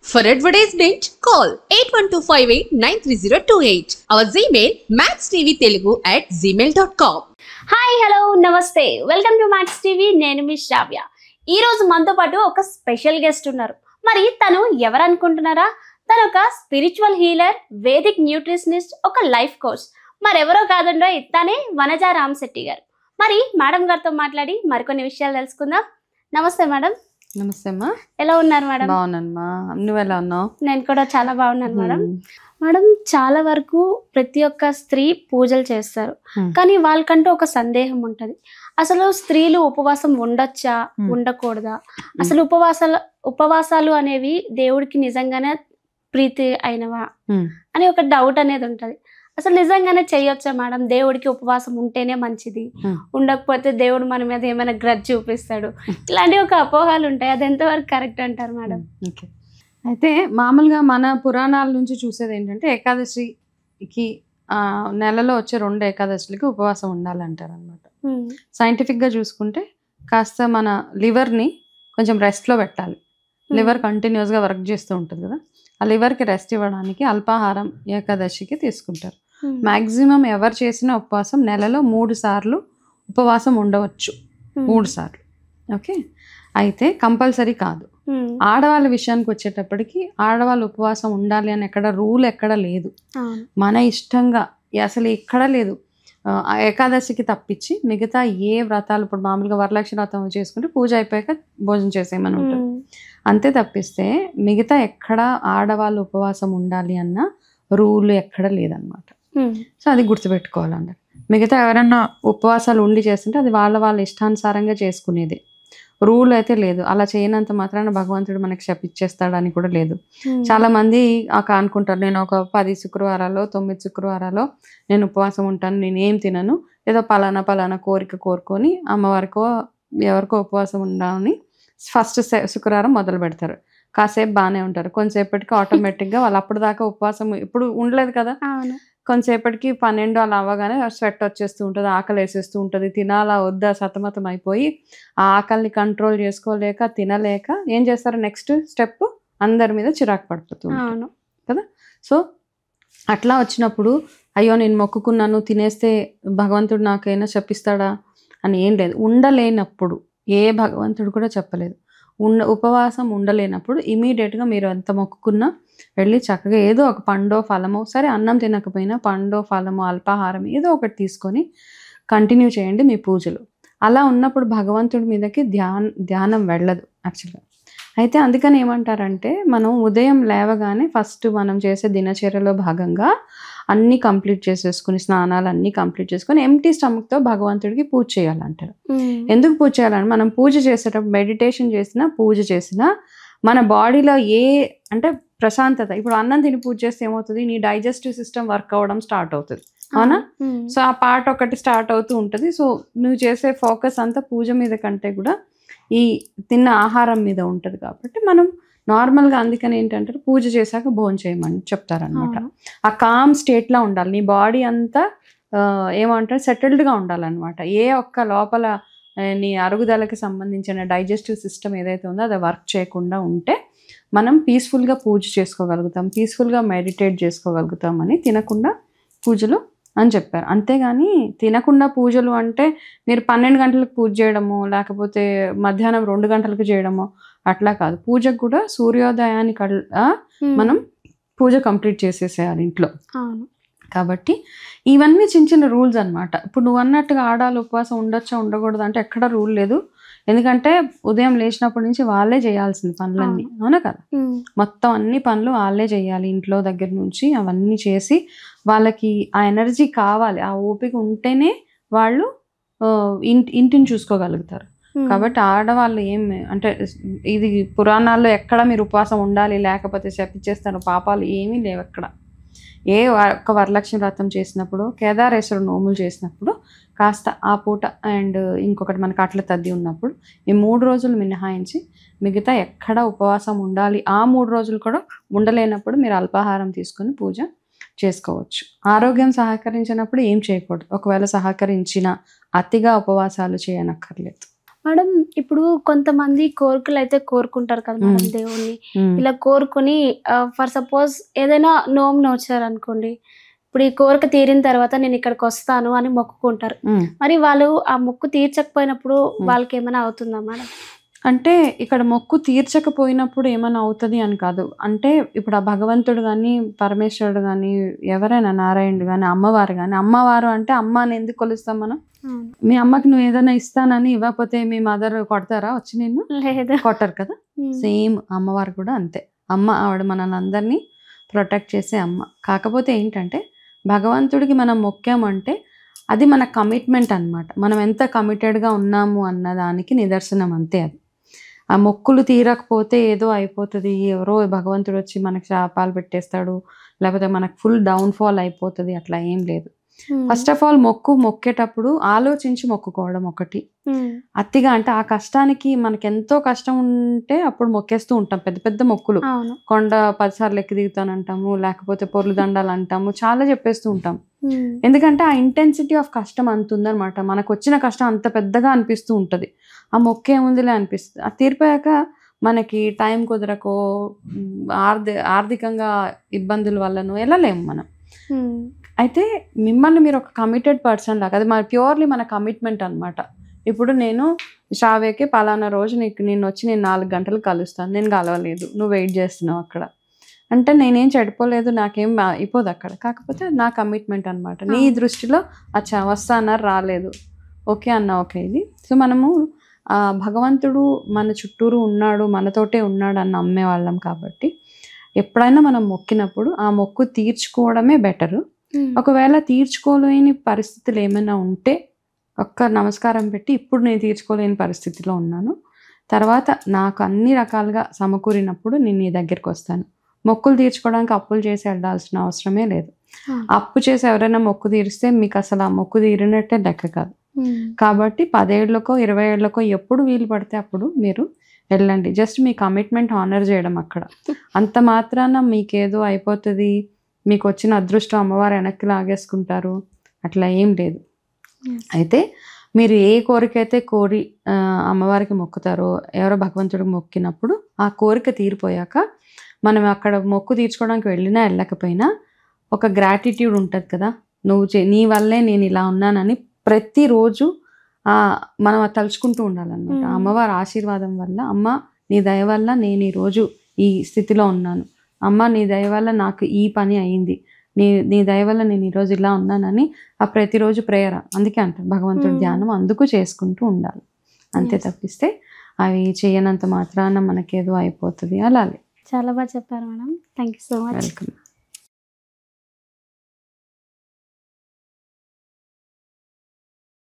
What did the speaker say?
For advertisement, call 8125893028. Our Gmail maxtvtelugu@gmail.com. Hi hello నమస్తే welcome to max TV. నేను మీ శ్రావ్య. ఈ రోజు మనతో పాటు ఒక స్పెషల్ గెస్ట్ ఉన్నారు. మరి తను ఎవరు అనుకుంటున్నారా? తను ఒక స్పిరిచువల్ హీలర్, వేదిక్ న్యూట్రిషనిస్ట్, ఒక లైఫ్ కోచ్. మరెవరో కాదండో తనే వనజా రామశెట్టి గారు. మరి మేడం గారితో మాట్లాడి మరికొన్ని విషయాలు తెలుసుకుందాం. నమస్తే మేడం. నమస్తే అమ్మా. ఎలా ఉన్నారు మేడం? బాగున్నానమ్మా. నువ్వు ఎలా ఉన్నావు? నేను కూడా చాలా బాగున్నాను మేడం. మేడం, చాలా వరకు ప్రతి ఒక్క స్త్రీ పూజలు చేస్తారు, కానీ వాళ్ళకంటూ ఒక సందేహం ఉంటది. అసలు స్త్రీలు ఉపవాసం ఉండొచ్చా, ఉండకూడదా? అసలు ఉపవాసాలు అనేవి దేవుడికి నిజంగానే ప్రీతి అయినవా అని ఒక డౌట్ అనేది ఉంటది. అసలు నిజంగానే చెయ్యొచ్చా మేడం? దేవుడికి ఉపవాసం ఉంటేనే మంచిది, ఉండకపోతే దేవుడు మన మీద ఏమైనా గ్రడ్జ్ చూపిస్తాడు, ఇలాంటి ఒక అపోహాలు ఉంటాయి. అది ఎంతవరకు కరెక్ట్ అంటారు మేడం? ఓకే, అయితే మామూలుగా మన పురాణాల నుంచి చూసేది ఏంటంటే ఏకాదశికి నెలలో వచ్చే 2 ఏకాదశులకి ఉపవాసం ఉండాలంటారు అనమాట. సైంటిఫిక్గా చూసుకుంటే కాస్త మన లివర్ని కొంచెం రెస్ట్లో పెట్టాలి. లివర్ కంటిన్యూస్గా వర్క్ చేస్తూ ఉంటుంది కదా, ఆ లివర్కి రెస్ట్ ఇవ్వడానికి అల్పాహారం ఏకాదశికి తీసుకుంటారు. మ్యాక్సిమం ఎవరు చేసిన ఉపవాసం నెలలో 3 సార్లు ఉపవాసం ఉండవచ్చు. 3 సార్లు. ఓకే, అయితే కంపల్సరీ కాదు. ఆడవాళ్ళ విషయానికి వచ్చేటప్పటికి ఆడవాళ్ళు ఉపవాసం ఉండాలి అని రూల్ ఎక్కడ లేదు. మన ఇష్టంగా అసలు ఎక్కడ లేదు. ఏకాదశికి తప్పించి మిగతా ఏ వ్రతాలు, ఇప్పుడు మామూలుగా వరలక్ష్మి వ్రతం చేసుకుంటే పూజ అయిపోయాక భోజనం చేసేయమని ఉంటుంది, అంతే తప్పిస్తే మిగతా ఎక్కడ ఆడవాళ్ళు ఉపవాసం ఉండాలి అన్న రూల్ ఎక్కడ లేదనమాట. సో అది గుర్తుపెట్టుకోవాలండి. మిగతా ఎవరైనా ఉపవాసాలు ఉండి చేస్తుంటే అది వాళ్ళ ఇష్టానుసారంగా చేసుకునేది, రూల్ అయితే లేదు. అలా చేయనంత మాత్రాన భగవంతుడు మనకి శపిచ్చేస్తాడని కూడా లేదు. చాలా మంది అనుకుంటారు, నేను ఒక 10 శుక్రవారాలు 9 శుక్రవారాలు నేను ఉపవాసం ఉంటాను, నేను ఏం తినను, ఏదో పలానా కోరిక కోరుకొని అమ్మవారికో ఎవరికో ఉపవాసం ఉండాలని ఫస్ట్ శుక్రవారం మొదలు పెడతారు. కాసేపు బాగానే ఉంటారు, కొంతసేపటికి ఆటోమేటిక్గా వాళ్ళు అప్పుడు దాకా ఉపవాసం ఇప్పుడు ఉండలేదు కదా, కొంతసేపటికి 12 అలా అవ్వగానే స్వెట్ వచ్చేస్తూ ఉంటుంది, ఆకలి వేసేస్తూ ఉంటుంది, తినాలా వద్దా సతమతం అయిపోయి ఆ ఆకలిని కంట్రోల్ చేసుకోలేక తినలేక ఏం చేస్తారు, నెక్స్ట్ స్టెప్ అందరి మీద చిరాకు పడిపోతుంది కదా. సో అట్లా వచ్చినప్పుడు అయ్యో నేను మొక్కుకున్నాను తినేస్తే భగవంతుడు నాకైనా శపిస్తాడా అని ఏం లేదు. ఉండలేనప్పుడు ఏ భగవంతుడు కూడా చెప్పలేదు. ఉపవాసం ఉండలేనప్పుడు ఇమీడియట్గా మీరు ఎంత మొక్కుకున్నా వెళ్ళి చక్కగా ఏదో ఒక పండో ఫలమో, సరే అన్నం తినకపోయినా పండో ఫలమో అల్పాహారం ఏదో ఒకటి తీసుకొని కంటిన్యూ చేయండి మీ పూజలు. అలా ఉన్నప్పుడు భగవంతుడి మీదకి ధ్యానం వెళ్ళదు యాక్చువల్గా. అయితే అందుకని ఏమంటారంటే మనం ఉదయం లేవగానే ఫస్ట్ మనం చేసే దినచర్యలో భాగంగా అన్నీ కంప్లీట్ చేసేసుకుని స్నానాలు అన్నీ కంప్లీట్ చేసుకొని ఎంటీ స్టమక్తో భగవంతుడికి పూజ చేయాలంటారు. ఎందుకు పూజ చేయాలని, మనం పూజ చేసేటప్పుడు మెడిటేషన్ చేసినా పూజ చేసినా మన బాడీలో అంటే ప్రశాంతత. ఇప్పుడు అన్నం తిని పూజ చేస్తే ఏమవుతుంది, నీ డైజెస్టివ్ సిస్టమ్ వర్క్ అవ్వడం స్టార్ట్ అవుతుంది, అవునా? సో ఆ పార్ట్ ఒకటి స్టార్ట్ అవుతూ ఉంటుంది. సో నువ్వు చేసే ఫోకస్ అంతా పూజ మీద కంటే కూడా ఈ తిన్న ఆహారం మీద ఉంటుంది. కాబట్టి మనం నార్మల్గా అందుకని ఏంటంటే పూజ చేశాక భోజనం చేయమని చెప్తారనమాట. ఆ కామ్ స్టేట్లో ఉండాలి, నీ బాడీ అంతా ఏమంటారు సెటిల్డ్గా ఉండాలన్నమాట. ఏ ఒక్క లోపల నీ అరుగుదలకి సంబంధించిన డైజెస్టివ్ సిస్టమ్ ఏదైతే ఉందో అది వర్క్ చేయకుండా ఉంటే మనం పీస్ఫుల్గా పూజ చేసుకోగలుగుతాం, పీస్ఫుల్గా మెడిటేట్ చేసుకోగలుగుతాం అని తినకుండా పూజలు అని చెప్పారు. అంతేగాని తినకుండా పూజలు అంటే మీరు 12 గంటలకు పూజ చేయడము, లేకపోతే మధ్యాహ్నం 2 గంటలకు చేయడము అట్లా కాదు. పూజకు కూడా సూర్యోదయానికి మనం పూజ కంప్లీట్ చేసేసేయాలి ఇంట్లో. కాబట్టి ఇవన్నీ చిన్న రూల్స్ అనమాట. ఇప్పుడు నువ్వు అన్నట్టుగా ఆడాలి ఉపవాసం ఉండొచ్చా ఉండకూడదు అంటే ఎక్కడ రూల్ లేదు. ఎందుకంటే ఉదయం లేచినప్పటి నుంచి వాళ్ళే చేయాల్సింది పనులన్నీ, అవునా కదా? మొత్తం అన్ని పనులు వాళ్ళే చేయాలి, ఇంట్లో దగ్గర నుంచి అవన్నీ చేసి వాళ్ళకి ఆ ఎనర్జీ కావాలి, ఆ ఓపిక ఉంటేనే వాళ్ళు ఇంటిని చూసుకోగలుగుతారు. కాబట్టి ఆడవాళ్ళు అంటే ఇది పురాణాల్లో ఎక్కడ మీరు ఉపవాసం ఉండాలి లేకపోతే శపించేస్తారు పాపాలు ఏమీ లేవు ఎక్కడ. ఏ ఒక్క వరలక్ష్మి వ్రతం చేసినప్పుడు, కేదారేశ్వర నోములు చేసినప్పుడు కాస్త ఆ పూట అండ్ ఇంకొకటి మనకి అట్ల తద్ది ఉన్నప్పుడు ఈ 3 రోజులు మినహాయించి మిగతా ఎక్కడ ఉపవాసం ఉండాలి ఆ 3 రోజులు కూడా ఉండలేనప్పుడు మీరు అల్పాహారం తీసుకొని పూజ చేసుకోవచ్చు. ఆరోగ్యం సహకరించినప్పుడు ఏం చేయకూడదు. ఒకవేళ సహకరించిన అతిగా ఉపవాసాలు చేయనక్కర్లేదు. మేడం ఇప్పుడు కొంతమంది కోరికలు అయితే కోరుకుంటారు కదా మేడం దేవుణ్ణి. ఇలా కోరుకుని ఫర్ సపోజ్ ఏదైనా నోము నోచారు అనుకోండి, ఇప్పుడు ఈ కోరిక తీరిన తర్వాత నేను ఇక్కడికి వస్తాను అని మొక్కుకుంటారు. మరి వాళ్ళు ఆ మొక్కు తీర్చకపోయినప్పుడు వాళ్ళకి ఏమైనా అవుతుందా మేడం? అంటే ఇక్కడ మొక్కు తీర్చకపోయినప్పుడు ఏమైనా అవుతుంది అని కాదు. అంటే ఇప్పుడు ఆ భగవంతుడు కానీ, పరమేశ్వరుడు కానీ, ఎవరైనా నారాయణుడు కానీ, అమ్మవారు కానీ, అమ్మవారు అంటే అమ్మ అని ఎందుకు కొలుస్తాం మనం? మీ అమ్మకి నువ్వు ఏదైనా ఇస్తానని ఇవ్వకపోతే మీ మదర్ కొడతారా వచ్చి నిన్ను? లేదు, కొట్టరు కదా. సేమ్ అమ్మవారు కూడా అంతే. అమ్మ ఆవిడ మనల్ని అందరినీ ప్రొటెక్ట్ చేసే అమ్మ. కాకపోతే ఏంటంటే భగవంతుడికి మనం మొక్కామంటే అది మన కమిట్మెంట్ అన్నమాట. మనం ఎంత కమిటెడ్గా ఉన్నాము అన్న దానికి నిదర్శనం అంతే అది. ఆ మొక్కులు తీరకపోతే ఏదో అయిపోతుంది, ఎవరో భగవంతుడు వచ్చి మనకు శాపాలు పెట్టేస్తాడు, లేకపోతే మనకు ఫుల్ డౌన్ఫాల్ అయిపోతుంది, అట్లా ఏం లేదు. ఫస్ట్ ఆఫ్ ఆల్ మొక్కేటప్పుడు ఆలోచించి మొక్కుకోవడం ఒకటి. అతిగా అంటే ఆ కష్టానికి మనకి ఎంతో కష్టం ఉంటే అప్పుడు మొక్కేస్తూ ఉంటాం పెద్ద పెద్ద మొక్కులు. కొండ 10 సార్లు ఎక్కి దిగుతానంటాము, లేకపోతే పొర్లు దండాలు అంటాము, చాలా చెప్పేస్తూ ఉంటాం. ఎందుకంటే ఆ ఇంటెన్సిటీ ఆఫ్ కష్టం అంత ఉందన్నమాట. మనకు వచ్చిన కష్టం అంత పెద్దగా అనిపిస్తూ ఉంటుంది. ఆ మొక్క ఏముందిలే అనిపిస్తుంది. ఆ తీరిపోయాక మనకి టైం కుదరకో ఆర్థికంగా ఇబ్బందుల వల్లనో వెళ్ళలేము మనం. అయితే మిమ్మల్ని మీరు ఒక కమిటెడ్ పర్సన్ లాగా, అది మన ప్యూర్లీ మన కమిట్మెంట్ అనమాట. ఇప్పుడు నేను శ్రావ్యకి పలానా రోజు నేను వచ్చి 4 గంటలు కలుస్తాను, నేను కలవలేదు, నువ్వు వెయిట్ చేస్తున్నావు అక్కడ అంటే నేనేం చెడిపోలేదు, నాకేం అయిపోదు అక్కడ. కాకపోతే నా కమిట్మెంట్ అనమాట. నీ దృష్టిలో అచ్చా వస్తాన్నారు, రాలేదు, ఓకే అన్న ఓకే ఇది. సో మనము భగవంతుడు మన చుట్టూరు ఉన్నాడు, మనతోటే ఉన్నాడు అని నమ్మేవాళ్ళం కాబట్టి ఎప్పుడైనా మనం మొక్కినప్పుడు ఆ మొక్కు తీర్చుకోవడమే బెటరు. ఒకవేళ తీర్చుకోలేని పరిస్థితులు ఏమైనా ఉంటే ఒక్క నమస్కారం పెట్టి ఇప్పుడు నేను తీర్చుకోలేని పరిస్థితిలో ఉన్నాను, తర్వాత నాకు అన్ని రకాలుగా సమకూరినప్పుడు నేను నీ దగ్గరికి వస్తాను. మొక్కులు తీర్చుకోవడానికి అప్పులు చేసి వెళ్ళాల్సిన అవసరమే లేదు. అప్పు చేసి ఎవరైనా మొక్కు తీరిస్తే మీకు అసలు ఆ మొక్కు తీరినట్టే లెక్క కాదు. కాబట్టి 10 ఏళ్లకో 20 ఏళ్లకో ఎప్పుడు వీలు పడితే అప్పుడు మీరు వెళ్ళండి. జస్ట్ మీ కమిట్మెంట్ ఆనర్ చేయడం అక్కడ. అంత మాత్రాన మీకేదో అయిపోతుంది, మీకు వచ్చిన అదృష్టం అమ్మవారు వెనక్కి లాగేసుకుంటారు, అట్లా ఏం లేదు. అయితే మీరు ఏ కోరిక అయితే కోరి అమ్మవారికి మొక్కుతారో, ఎవరో భగవంతుడికి మొక్కినప్పుడు ఆ కోరిక తీరిపోయాక మనం అక్కడ మొక్కు తీర్చుకోవడానికి వెళ్ళినా వెళ్ళకపోయినా ఒక గ్రాటిట్యూడ్ ఉంటుంది కదా, నీ వల్లే నేను ఇలా ఉన్నానని ప్రతిరోజు మనం తలుచుకుంటూ ఉండాలన్నమాట. అమ్మవారి ఆశీర్వాదం వల్ల, అమ్మ నీ దయ వల్ల నేను ఈరోజు ఈ స్థితిలో ఉన్నాను, అమ్మ నీ దయ వల్ల నాకు ఈ పని అయింది, నీ దయ వల్ల నేను ఈరోజు ఇలా ఉన్నానని ఆ ప్రతిరోజు ప్రేయర్. అందుకే అంటారు భగవంతుడి ధ్యానం అందుకు చేసుకుంటూ ఉండాలి. అంతే తప్పిస్తే అవి చేయనంత మాత్రాన మనకేదో అయిపోతుంది అలా. చాలా బాగా చెప్పారు madam. Thank you so much. Welcome.